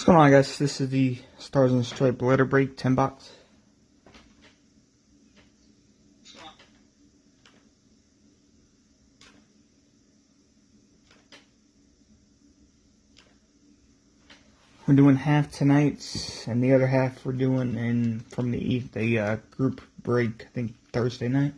What's going on, guys? This is the Stars and Stripe letter break 10 box. We're doing half tonight, and the other half we're doing from the group break, I think Thursday night.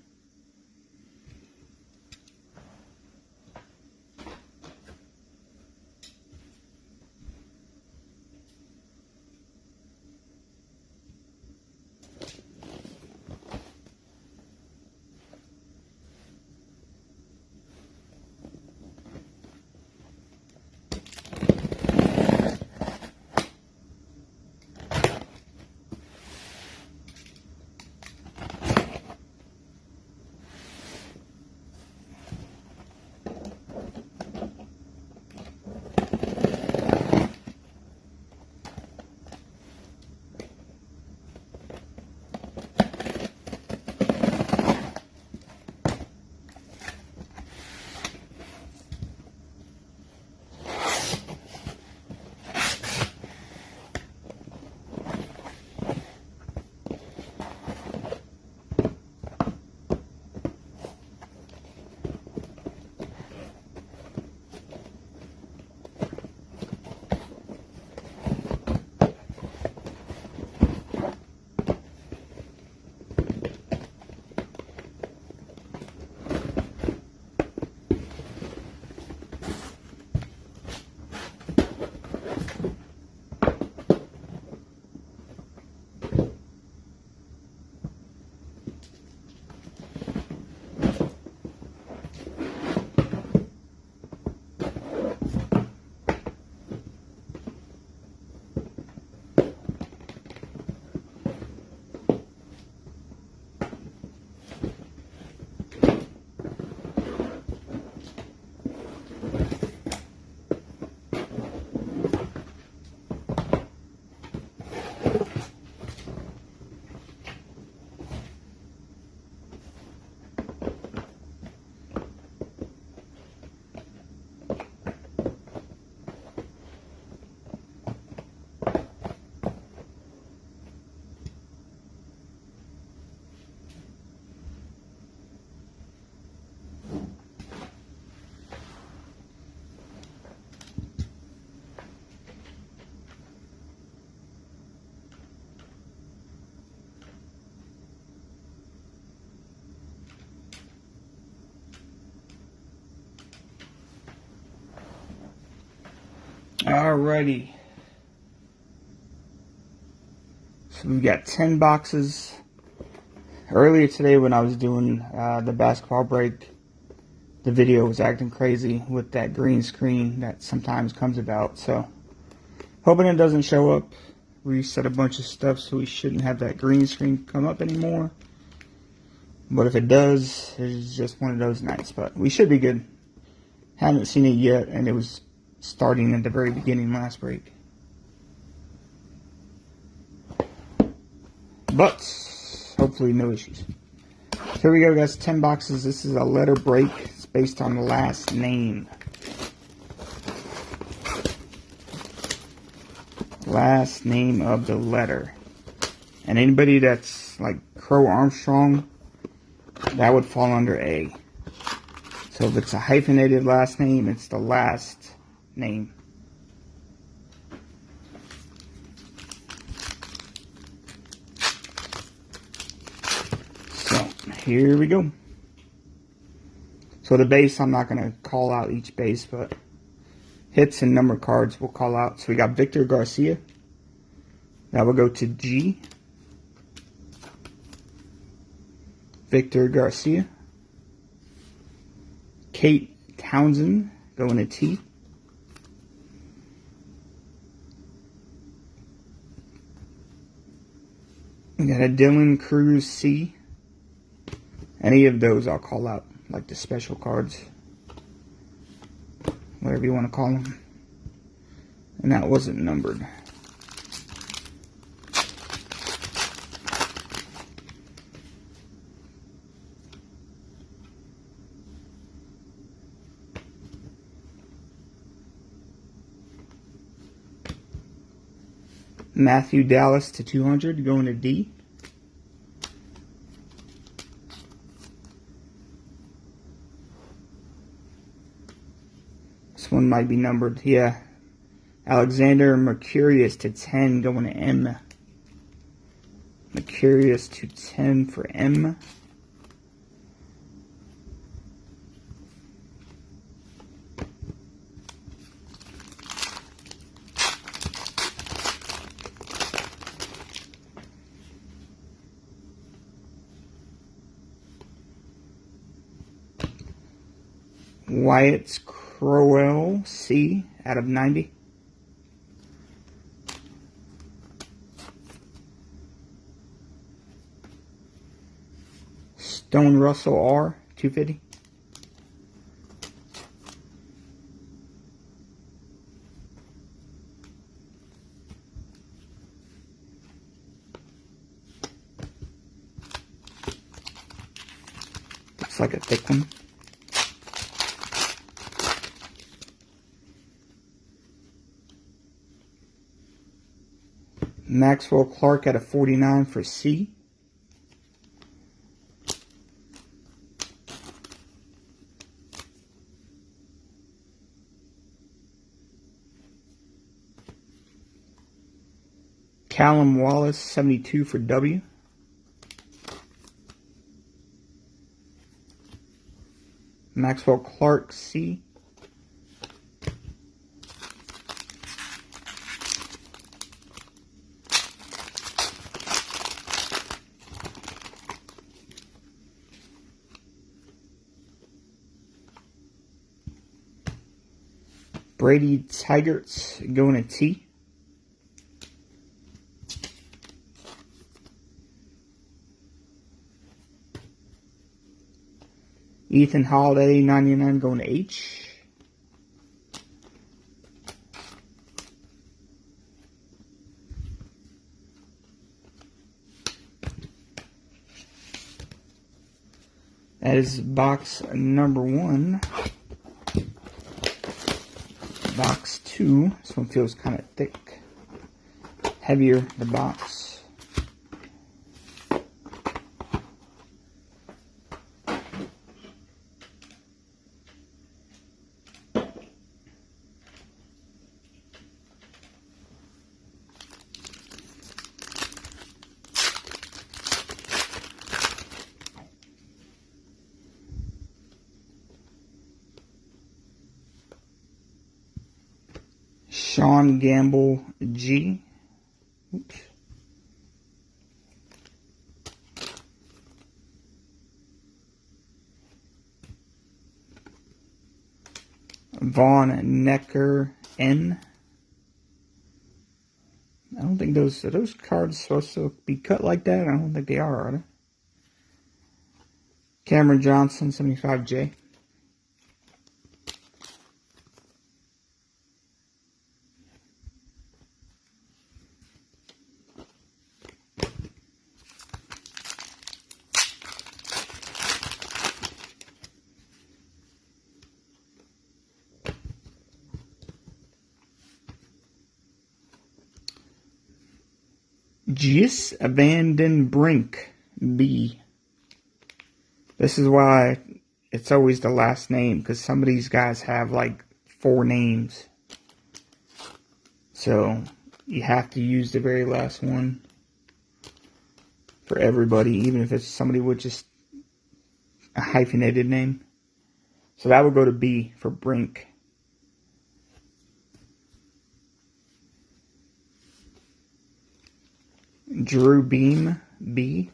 Alrighty. So we've got 10 boxes. Earlier today when I was doing the basketball break, the video was acting crazy with that green screen that sometimes comes about. So hoping it doesn't show up. Reset a bunch of stuff so we shouldn't have that green screen come up anymore. But if it does, it's just one of those nights. But we should be good. Haven't seen it yet, and it was starting at the very beginning last break. But hopefully no issues. Here we go, guys. 10 boxes. This is a letter break. It's based on the last name. Last name of the letter. And anybody that's like Crow Armstrong, that would fall under A. So if it's a hyphenated last name, it's the last name. So here we go. So the base, I'm not going to call out each base, but hits and number cards we'll call out. So we got Victor Garcia. That will go to G. Victor Garcia. Kate Townsend going to T. We got a Dylan Cruz C. Any of those I'll call out, like the special cards, whatever you want to call them. And that wasn't numbered. Matthew Dallas to 200, going to D. This one might be numbered. Yeah. Alexander Mercurius to 10, going to M. Mercurius to 10 for M. Wyatt Crowell, C, out of 90. Stone Russell, R, 250. Looks like a thick one. Maxwell Clark at a 49 for C. Callum Wallace, 72 for W. Maxwell Clark, C. Brady Tigerts going to T. Ethan Holiday, 99, going to H. That is box number 1. Box 2. This one feels kind of thick. Heavier, the box. Sean Gamble, G. Oops. Vaughn Necker, N. I don't think are those cards supposed to be cut like that? I don't think they are they? Cameron Johnson, 75J. Gis Van Brink, B. This is why it's always the last name, because some of these guys have like 4 names. So you have to use the very last one for everybody, even if it's somebody with just a hyphenated name. So that would go to B for Brink. Drew Beam, B.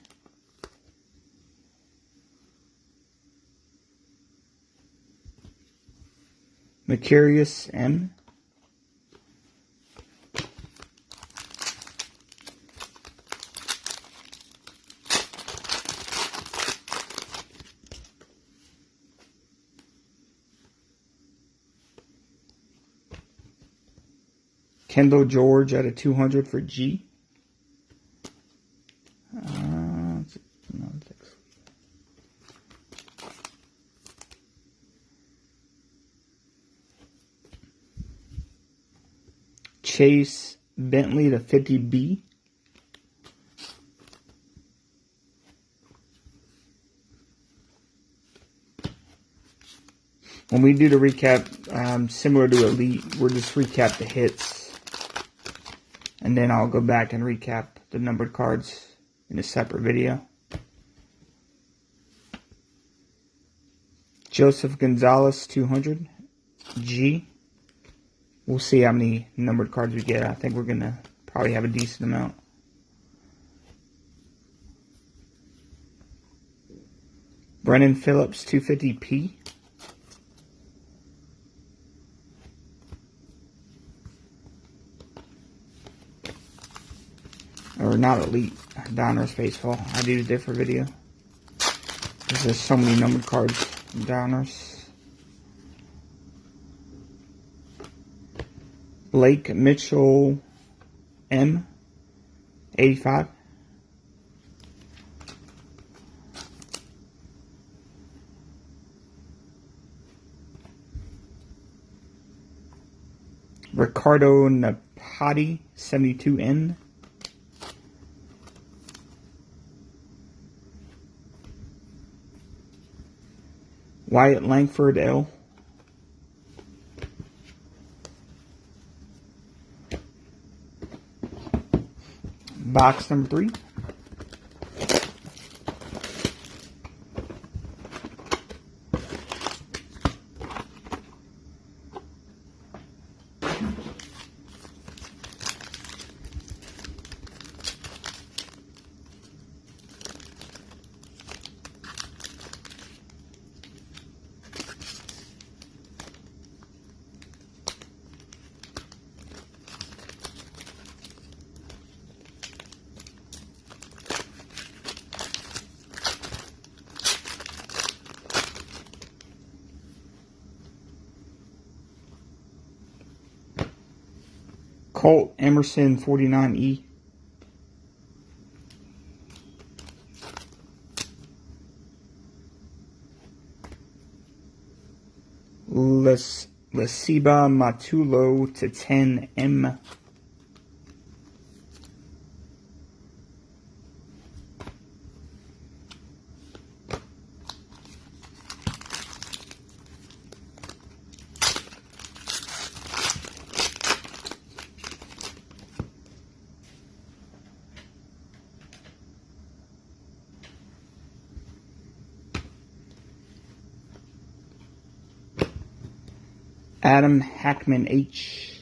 Mercurius, M. Kendall George at a 200 for G. Chase Bentley to 50B. When we do the recap, similar to Elite, we'll just recap the hits. And then I'll go back and recap the numbered cards in a separate video. Joseph Gonzalez, 200. G. We'll see how many numbered cards we get. I think we're going to probably have a decent amount. Brennan Phillips, 250P. Or not Elite, Donruss Baseball. I do a different video. There's so many numbered cards in Donruss. Blake Mitchell M, 85. Ricardo Napati, 72N. Wyatt Langford L. Box number 3. Colt Emerson, 49E. Lesiba Matulo to 10M. Adam Hackman H,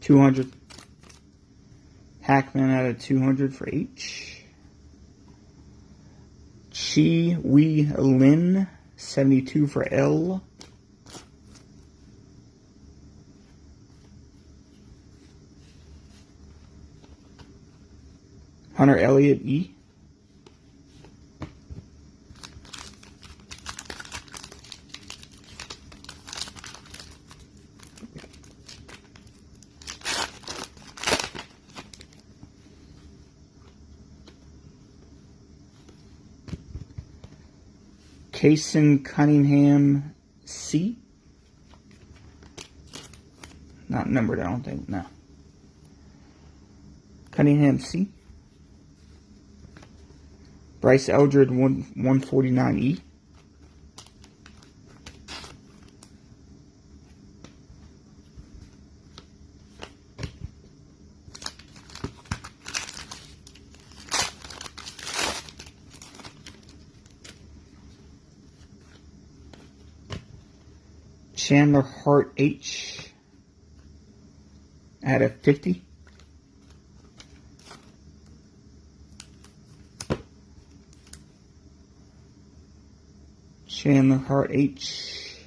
200. Hackman out of 200 for H. Chi Wei Lin, 72 for L. Hunter Elliott E. Kason Cunningham C. Not numbered, I don't think. No. Cunningham C. Bryce Eldred 149E. Chandler Hart H at a 50. Chandler Hart H.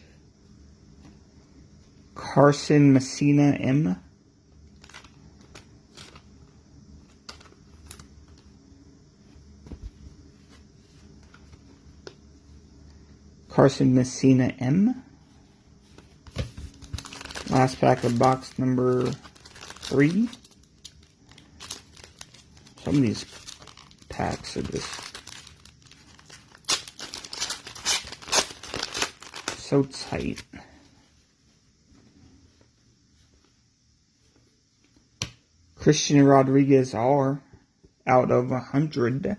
Carson Messina M. Carson Messina M. Last pack of box number 3. Some of these packs are just so tight. Christian Rodriguez R out of 100.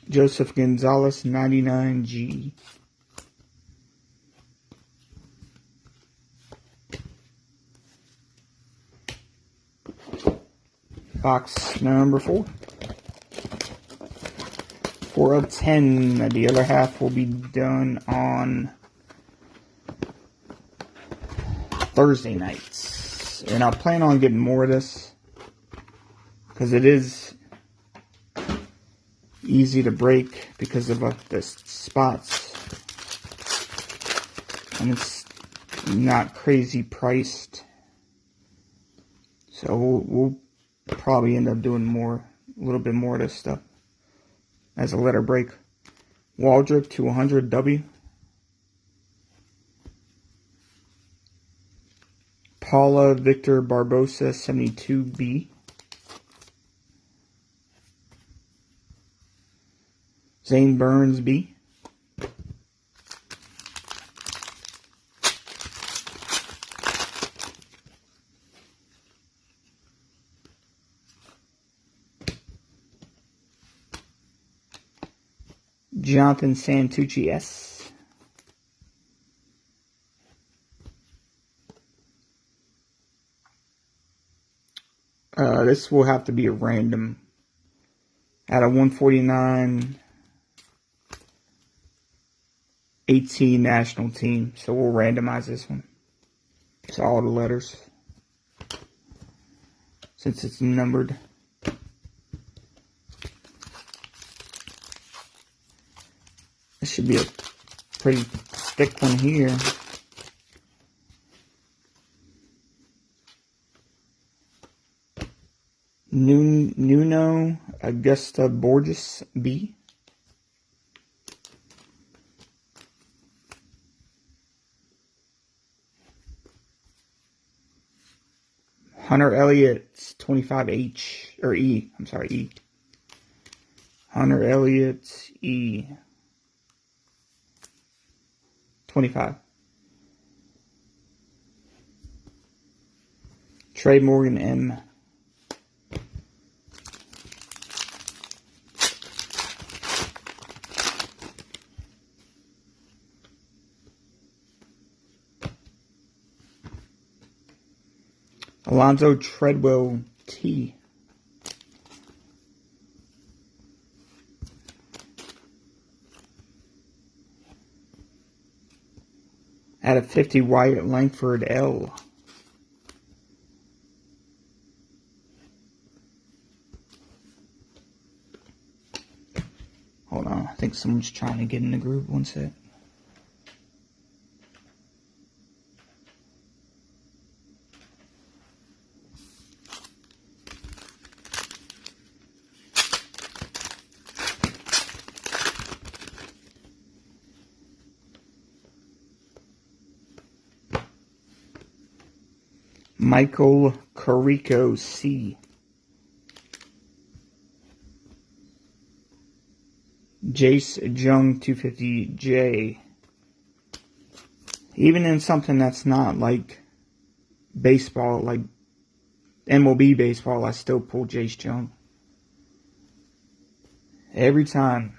Joseph Gonzalez 99G. Box number 4. 4 of 10. The other half will be done on Thursday nights. And I plan on getting more of this because it is easy to break because of the spots. And it's not crazy priced. So we'll probably end up doing a little bit more of this stuff as a letter break. Waldrop to 100 W. Paula Victor Barbosa 72 B. Zane Burns B. Jonathan Santucci S. This will have to be a random. Out of 149, 18 national team. So we'll randomize this one. It's all the letters. Since it's numbered. This should be a pretty thick one here. Nuno Augusta Borges B. Hunter Elliott 25H or E. I'm sorry, E. Hunter Elliott E. 25. Trey Morgan M. Alonzo Treadwell T. Out of 50, Wyatt Langford L. Hold on, I think someone's trying to get in the group. One sec. Michael Carico C. Jace Jung 250J. Even in something that's not like baseball, like MLB baseball, I still pull Jace Jung. Every time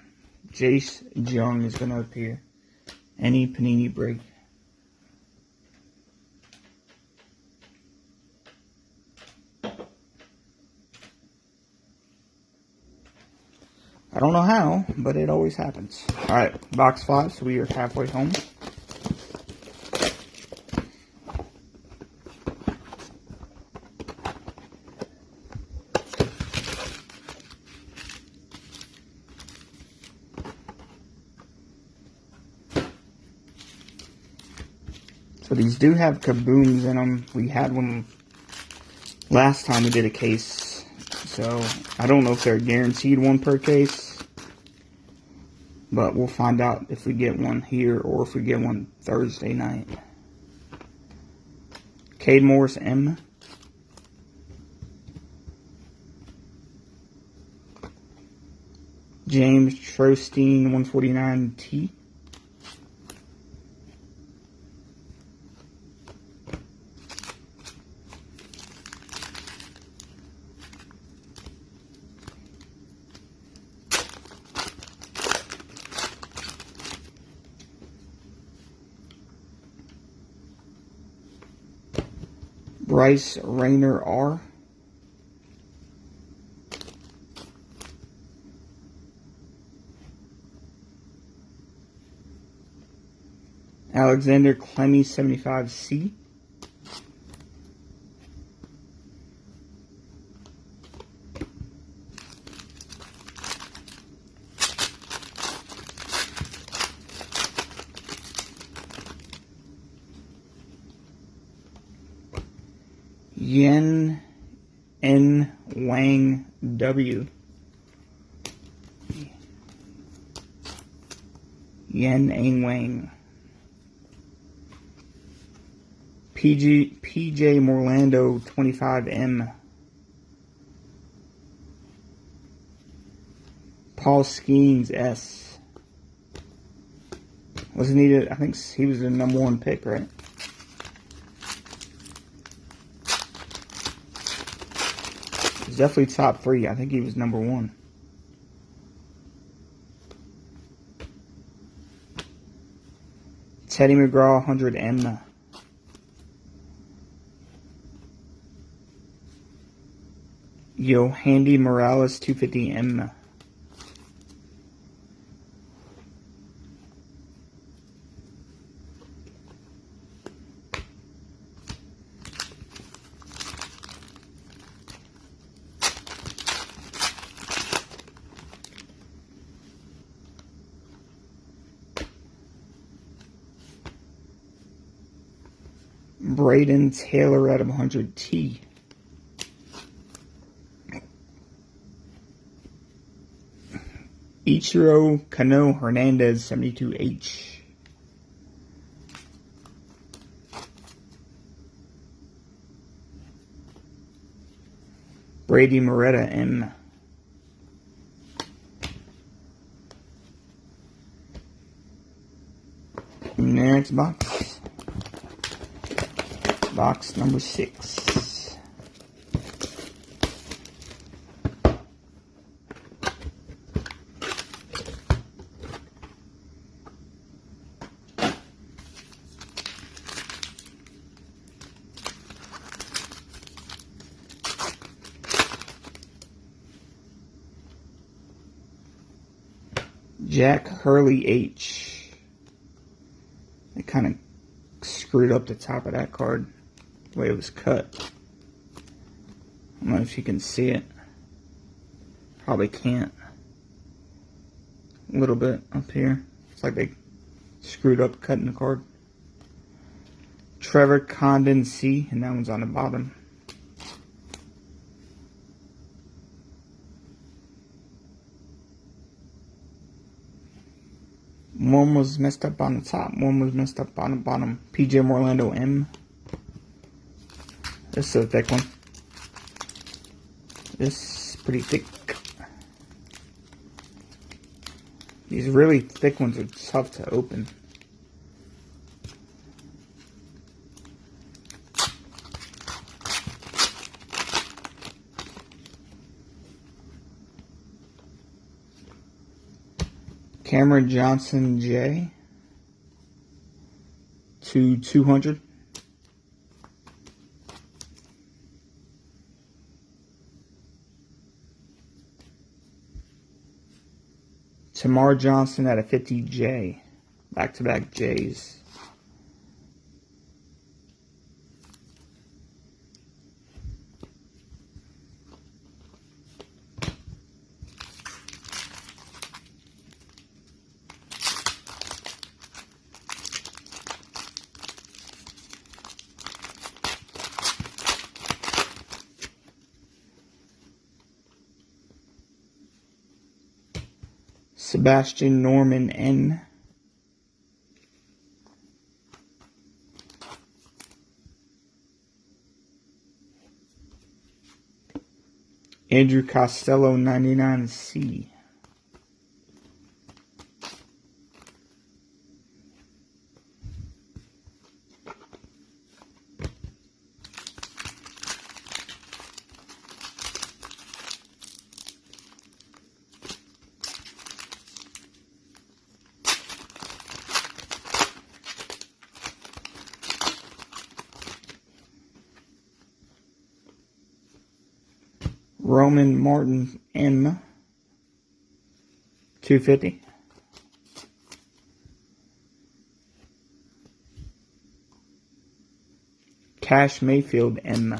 Jace Jung is going to appear. Any Panini break. I don't know how, but it always happens. Alright, box 5, so we are halfway home. So these do have kabooms in them. We had one last time we did a case. So I don't know if they're guaranteed one per case. But we'll find out if we get one here or if we get one Thursday night. Cade Morris M. James Trostein 149T. Bryce Rayner R. Alexander Clemmy 75C. Yen N. Wang W. Yen N. Wang. PJ Morlando 25M. Paul Skeens S. Wasn't he? I think he was the #1 pick, right? He's definitely top 3. I think he was #1. Teddy McGraw 100M. Handy Morales 250M. Braden Taylor out of 100T. Ichiro Kano Hernandez 72H. Brady Moretta M. Next box. Box number 6. Jack Hurley H. They kind of screwed up the top of that card, the way it was cut. I don't know if you can see it. Probably can't. A little bit up here. It's like they screwed up cutting the card. Trevor Condon C, and that one's on the bottom. One was messed up on the top, one was messed up on the bottom. PJ Morlando M. This is a thick one. This is pretty thick. These really thick ones are tough to open. Cameron Johnson J. to 200. Tamar Johnson at a 50J. Back-to-back J's. Sebastian Norman N. Andrew Costello 99C. Roman Martin M. 250. Cash Mayfield M.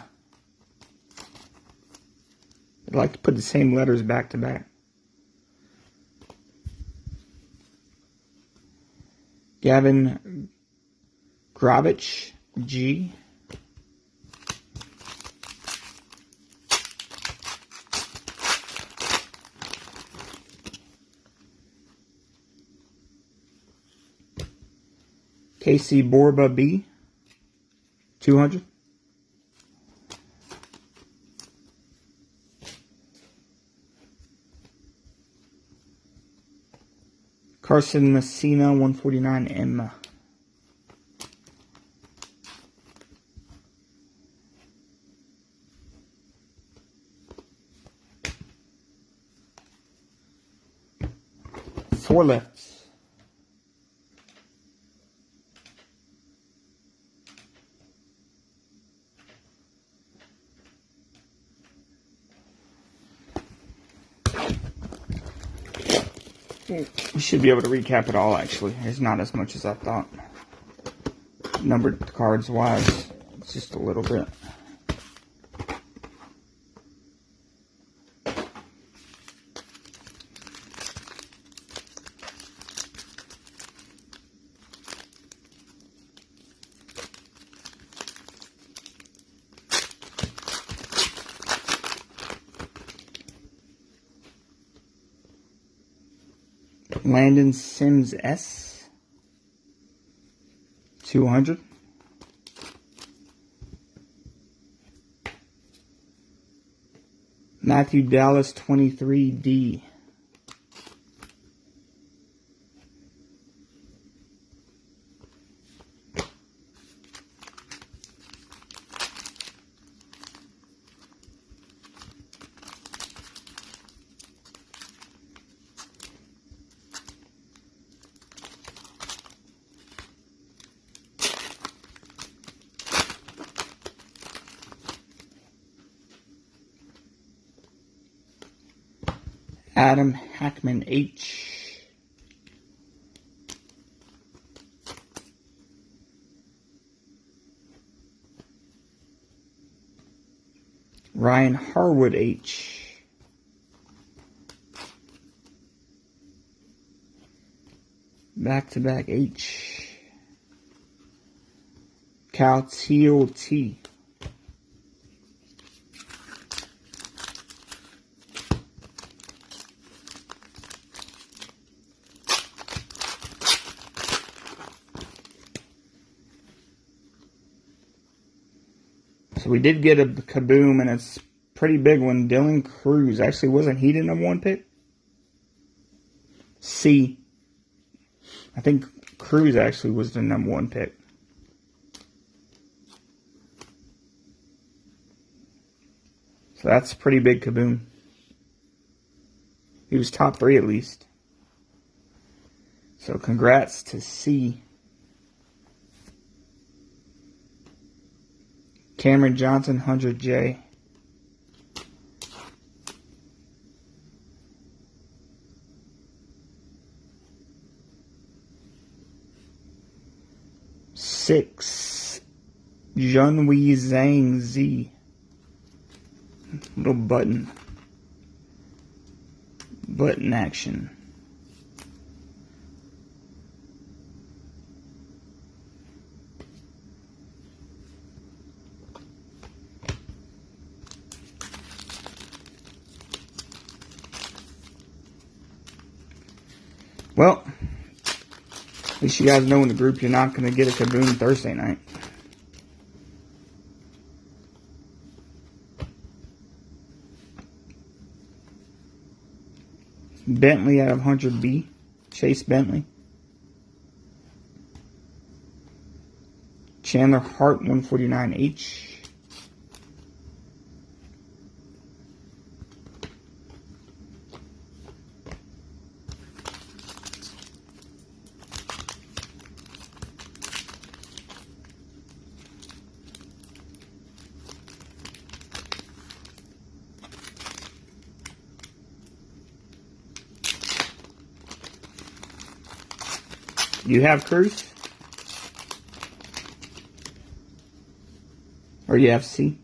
I'd like to put the same letters back to back. Gavin Gravich G. Casey Borba B. 200. Carson Messina 149 M. Four lefts. We should be able to recap it all, actually. There's not as much as I thought. Numbered cards wise, it's just a little bit. Landon Sims S. 200. Matthew Dallas 23 D. Adam Hackman H. Ryan Harwood H. Back-to-back H. Cal Teal T. So we did get a kaboom, and it's a pretty big one. Dylan Cruz. Actually, wasn't he the number one pick? C. I think Cruz actually was the number one pick. So that's a pretty big kaboom. He was top 3 at least. So congrats to C. Cameron Johnson, 100J. Six. Junwei Zhang Z. Little button action. Well, at least you guys know in the group you're not going to get a kaboom Thursday night. Bentley out of 100B. Chase Bentley. Chandler Hart, 149H. You have Cruz? Or you have C?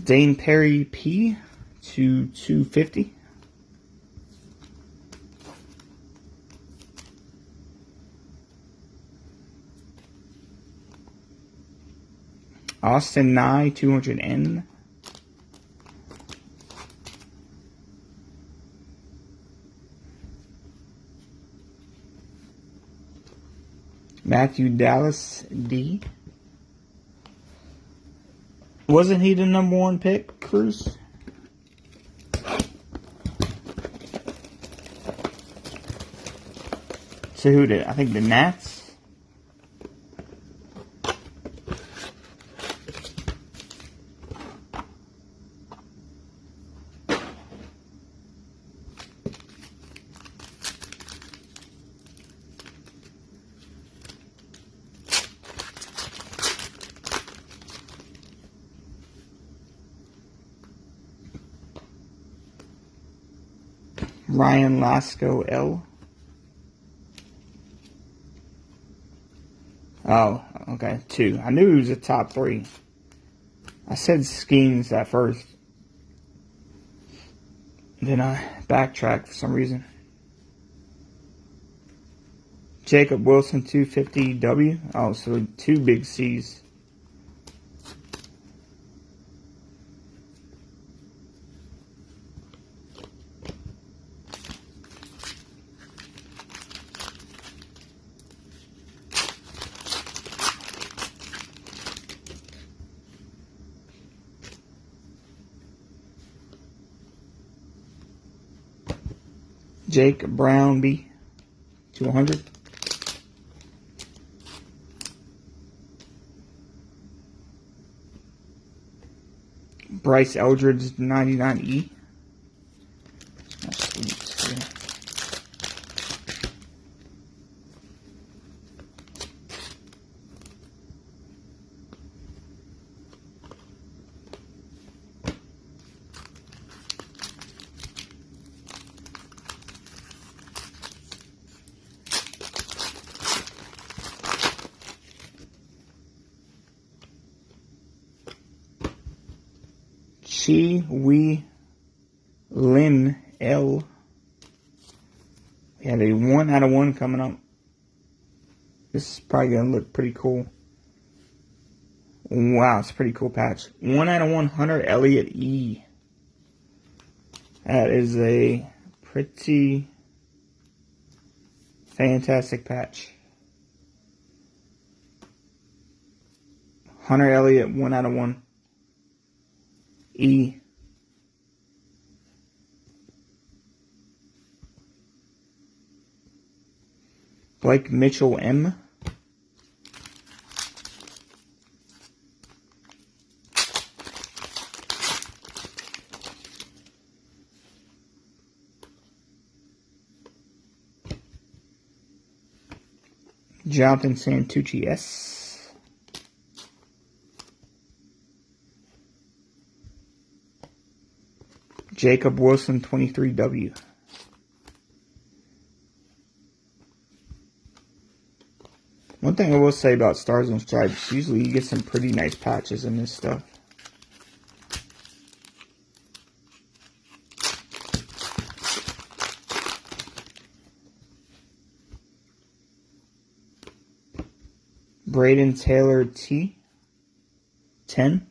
Dane Perry P to 250. Austin Nye 200N. Matthew Dallas D. Wasn't he the #1 pick, Cruz? So who did? I think the Nats. Ryan Lasco L. Oh, okay, 2. I knew he was a top 3. I said Skeens at first. Then I backtracked for some reason. Jacob Wilson 250W. Oh, so 2 big C's. Jake Brown B to 100. Bryce Eldridge 99E. That's sweet. Chi Wee Lin L. We had a 1/1 coming up. This is probably going to look pretty cool. Wow, it's a pretty cool patch. 1/1 Hunter Elliott E. That is a pretty fantastic patch. Hunter Elliott 1/1 E. Blake Mitchell M. Jonathan Santucci S. Jacob Wilson 23W. One thing I will say about Stars and Stripes, usually you get some pretty nice patches in this stuff. Braden Taylor T. 10.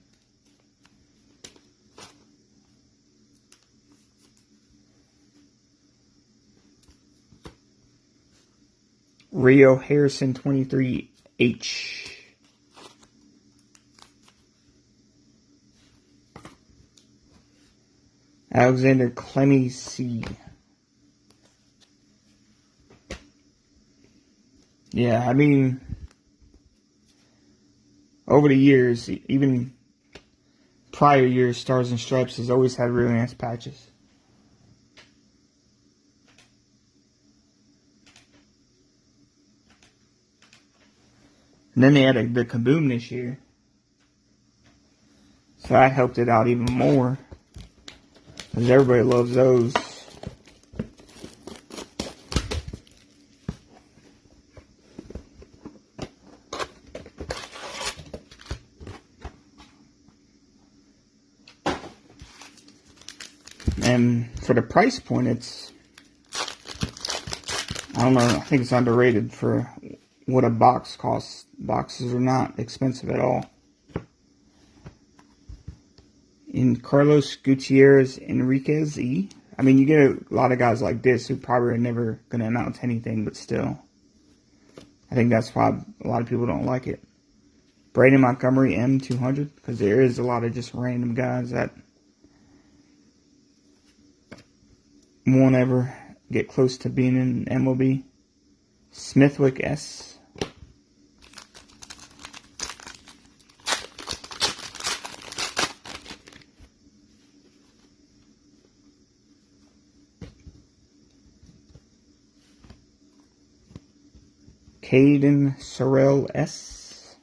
Rio Harrison 23H. Alexander Clemmy C. Yeah, I mean, over the years, even prior years, Stars and Stripes has always had really nice patches. And then they had the Kaboom this year. So that helped it out even more. Because everybody loves those. And for the price point, it's, I don't know, I think it's underrated for what a box costs. Boxes are not expensive at all. In Carlos Gutierrez Enriquez E. I mean, you get a lot of guys like this who probably are never going to amount to anything, but still. I think that's why a lot of people don't like it. Brady Montgomery M200, because there is a lot of just random guys that won't ever get close to being in MLB. Smithwick S. Caden Sorrell S.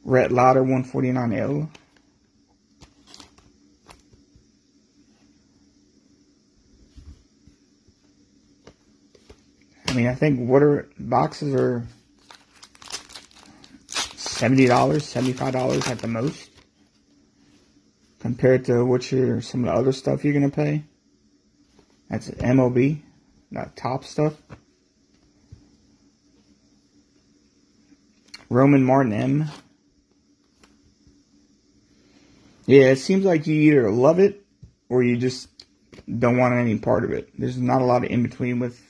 Rhett Lauder 149L. I mean, I think water boxes are $70, $75 at the most, compared to what some of the other stuff you're gonna pay. That's MLB, not top stuff. Roman Martin M. Yeah, it seems like you either love it or you just don't want any part of it. There's not a lot of in between with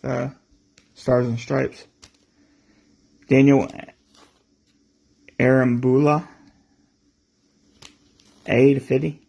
Stars and Stripes. Daniel Arambula A/50.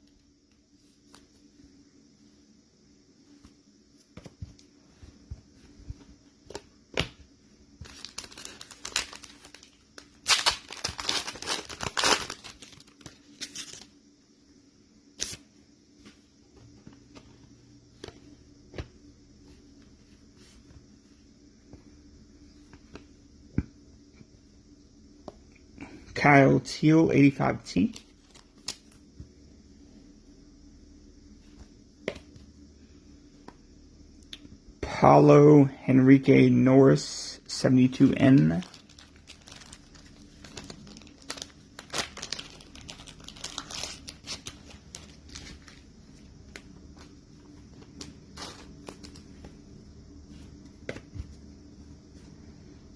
Kyle Teal 85T. Paulo Henrique Norris 72N.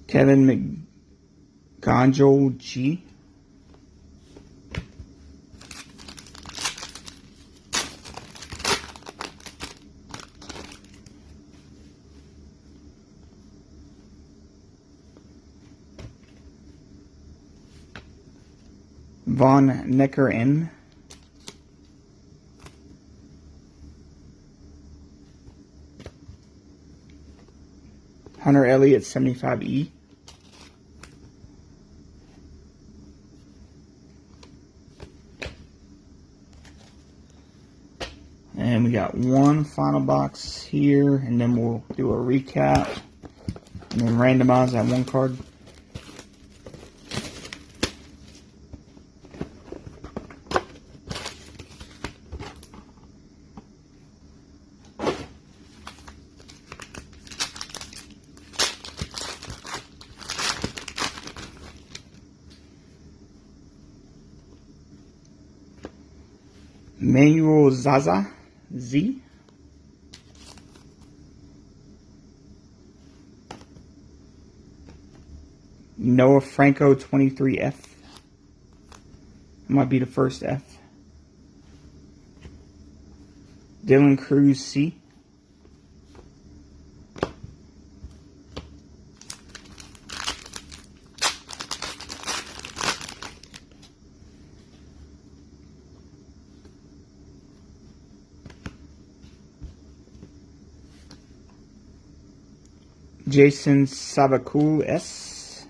Kevin McGonagall G. Von Necker N. Hunter Elliott 75E. And we got one final box here, and then we'll do a recap and then randomize that one card. Manuel Zaza Z. Noah Franco 23F. Might be the first F. Dylan Cruz C. Jason Savakul S.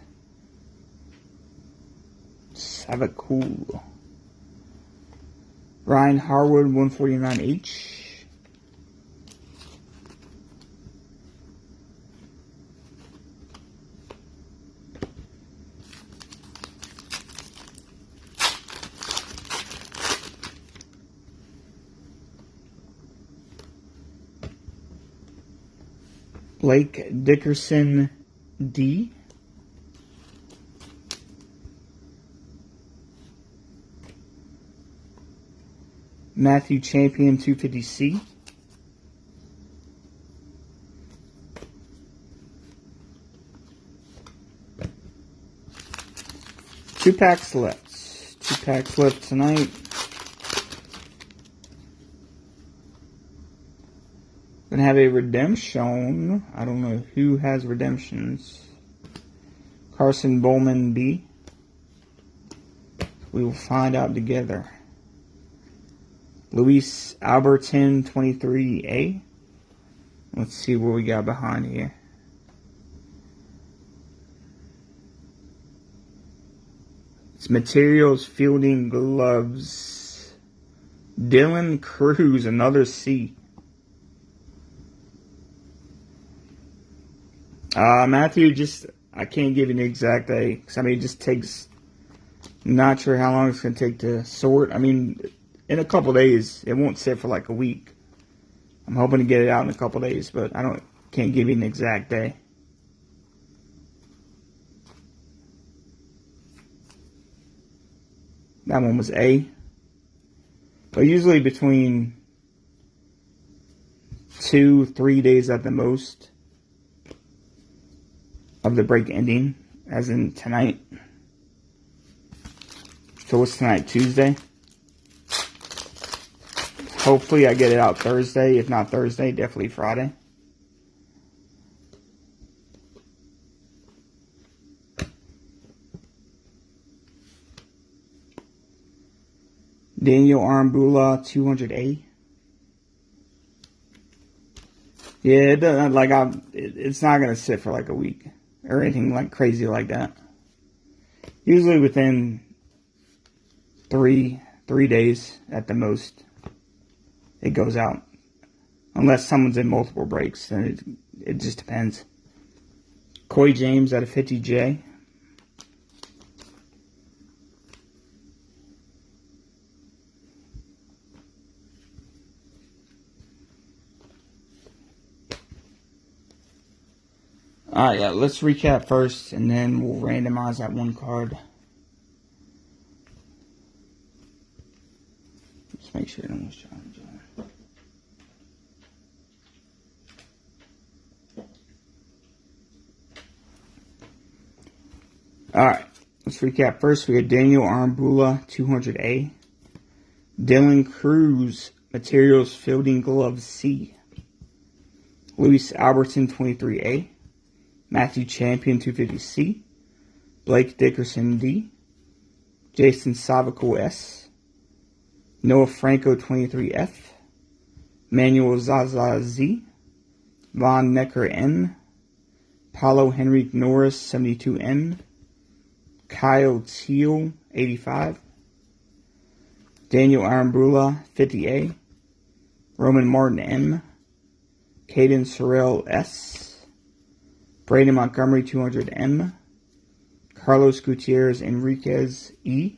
Savakul. Ryan Harwood 149H. Blake Dickerson D. Matthew Champion 250C. Two packs left. Two packs left tonight. Gonna have a redemption. I don't know who has redemptions. Carson Bowman B. We will find out together. Luis Albertin 23A. Let's see what we got behind here. It's materials, fielding, gloves. Dylan Cruz, another C. Matthew, I can't give you an exact day. Because, I mean, it just takes, not sure how long it's going to take to sort. I mean, in a couple days, it won't sit for like a week. I'm hoping to get it out in a couple days, but can't give you an exact day. That one was A. But usually between 2-3 days at the most of the break ending, as in tonight. So what's tonight? Tuesday? Hopefully I get it out Thursday. If not Thursday, definitely Friday. Daniel Arambula 200A. Yeah, it doesn't, like, it's not gonna sit for like a week or anything like crazy like that. Usually within three days at the most, it goes out. Unless someone's in multiple breaks, then it just depends. Coy James at a 50J. Alright, yeah, let's recap first, and then we'll randomize that one card. Just make sure no one's trying to join. Alright, let's recap first. We got Daniel Arambula, 200A. Dylan Cruz, Materials Fielding Glove C. Luis Albertin, 23A. Matthew Champion, 250C. Blake Dickerson, D. Jason Savico, S. Noah Franco, 23F. Manuel Zaza, Z. Von Necker, N. Paulo Henrique Norris, 72N. Kyle Teal, 85. Daniel Arambula, 50A. Roman Martin, M. Caden Sorrell, S. Brandon Montgomery, 200M. Carlos Gutierrez Enriquez, E.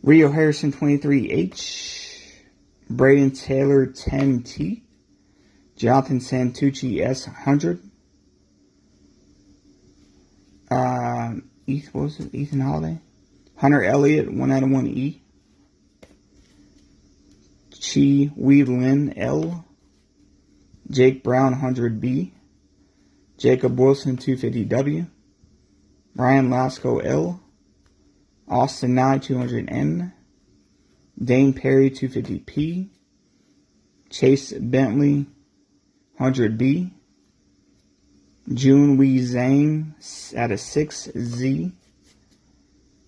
Rio Harrison, 23H. Braden Taylor, 10T. Jonathan Santucci, S, 100. What was it? Ethan Holiday. Hunter Elliott, 1/1E. Chi Wee Lin, L. Jake Brown, 100B. Jacob Wilson, 250W. Ryan Lasco, L. Austin Nye, 200N. Dane Perry, 250P. Chase Bentley, 100B. June Wee Zhang at a 6Z.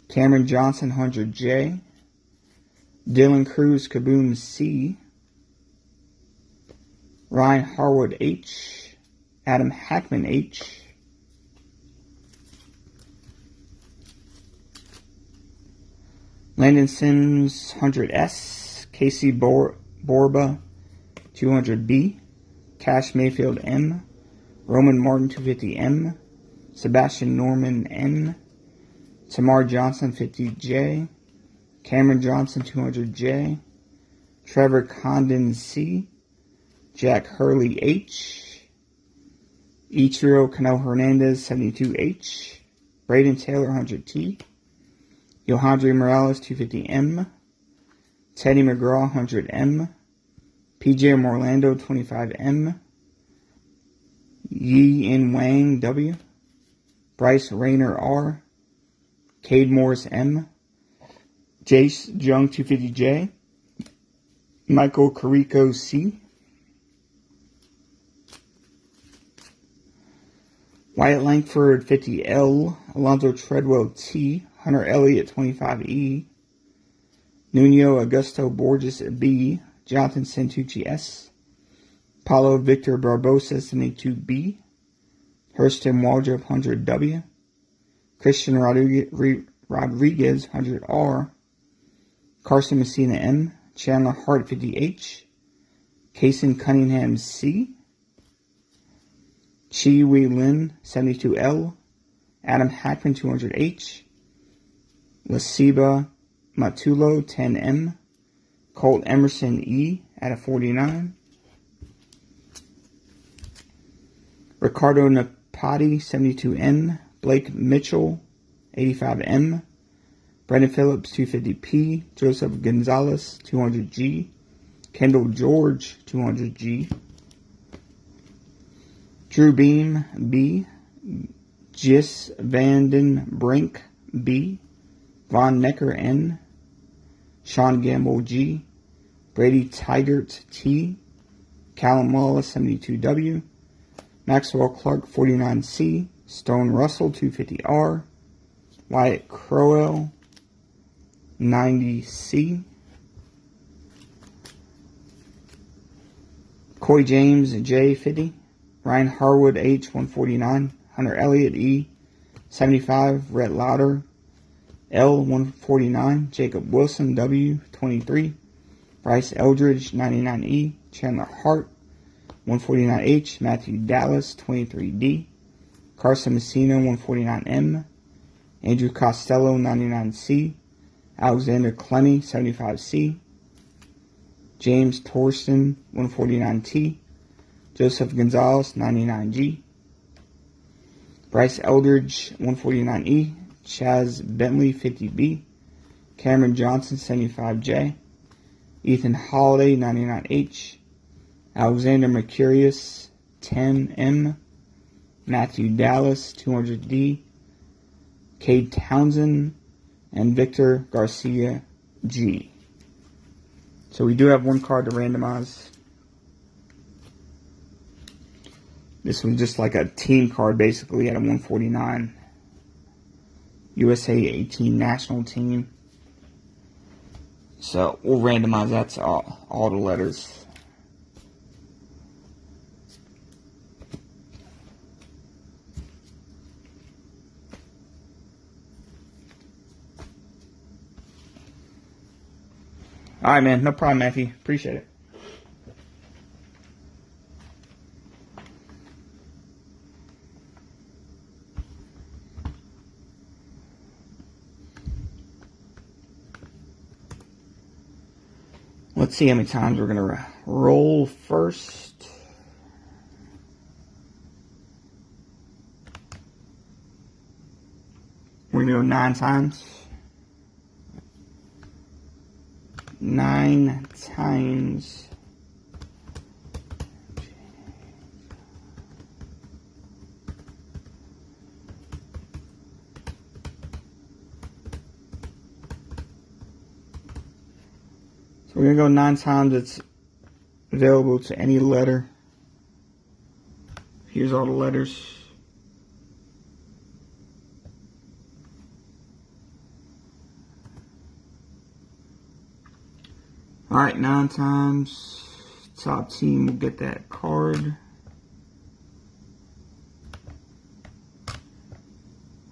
Cameron Johnson, 100J. Dylan Cruz, Kaboom C. Ryan Harwood H. Adam Hackman H. Landon Sims 100S. Casey Borba 200B. Cash Mayfield M. Roman Martin 250M. Sebastian Norman N. Tamar Johnson 50J. Cameron Johnson 200J. Trevor Condon C. Jack Hurley H. Ichiro Cano Hernandez 72H. Braden Taylor 100T. Yohandre Morales, 250M. Teddy McGraw, 100M. PJ Orlando, 25M. Yi In Wang, W. Bryce Rayner, R. Cade Morris, M. Jace Jung, 250J. Michael Carrico, C. Wyatt Langford, 50L. Alonzo Treadwell, T. Hunter Elliott, 25E. Nuno Augusto Borges, B. Jonathan Santucci, S. Paulo Victor Barbosa, 72B. Hurston Waldrop, 100W. Christian Rodriguez, 100R. Carson Messina, M. Chandler Hart, 50H. Kason Cunningham, C. Chi Wei Lin, 72L. Adam Hackman, 200H. Lasiba Matulo, 10M. Colt Emerson, E. at a 49. Ricardo Napati, 72N. Blake Mitchell, 85M. Brendan Phillips, 250P. Joseph Gonzalez, 200G. Kendall George, 200G. Drew Beam, B. Gis Vanden Brink, B. Von Necker, N. Sean Gamble, G. Brady Tigert, T. Callum Wallace, 72W. Maxwell Clark, 49C. Stone Russell, 250R. Wyatt Crowell, 90C. Coy James, J, 50. Ryan Harwood, H, 149. Hunter Elliott, E, 75. Rhett Lauder, L, 149. Jacob Wilson, W, 23. Bryce Eldridge, 99E. Chandler Hart, 149H. Matthew Dallas, 23D. Carson Messina, 149M. Andrew Costello, 99C. Alexander Clemmy, 75C. James Torsten, 149T. Joseph Gonzalez, 99G. Bryce Eldridge, 149E. Chaz Bentley, 50B. Cameron Johnson, 75J. Ethan Holiday, 99H. Alexander Mercurius, 10M. Matthew Dallas, 200D. Cade Townsend, and Victor Garcia, G. So we do have one card to randomize. This one's just like a team card, basically, at a 149. USA 18 national team. So we'll randomize that to all the letters. Alright, man. No problem, Matthew. Appreciate it. Let's see how many times we're going to roll first. We're going to go 9 times. 9 times. So we're going to go 9 times. It's available to any letter. Here's all the letters. Alright, 9 times. Top team will get that card.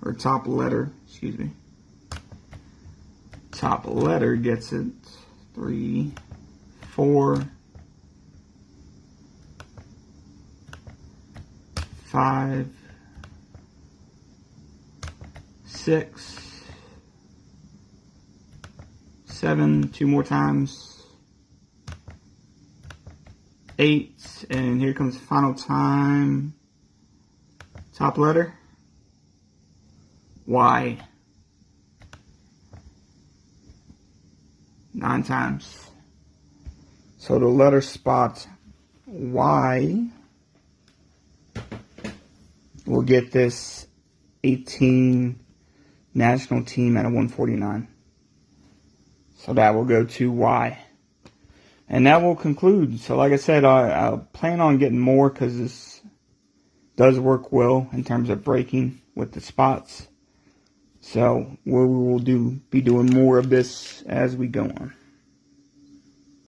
Or top letter, excuse me. Top letter gets it. 3, 4, 5, 6, 7, 2 more times, 8, and here comes the final time. Top letter, Y. 9 times. So the letter spot Y will get this 18 national team at a 149. So that will go to Y. And that will conclude. So like I said, I plan on getting more because this does work well in terms of breaking with the spots. So we will be doing more of this as we go on.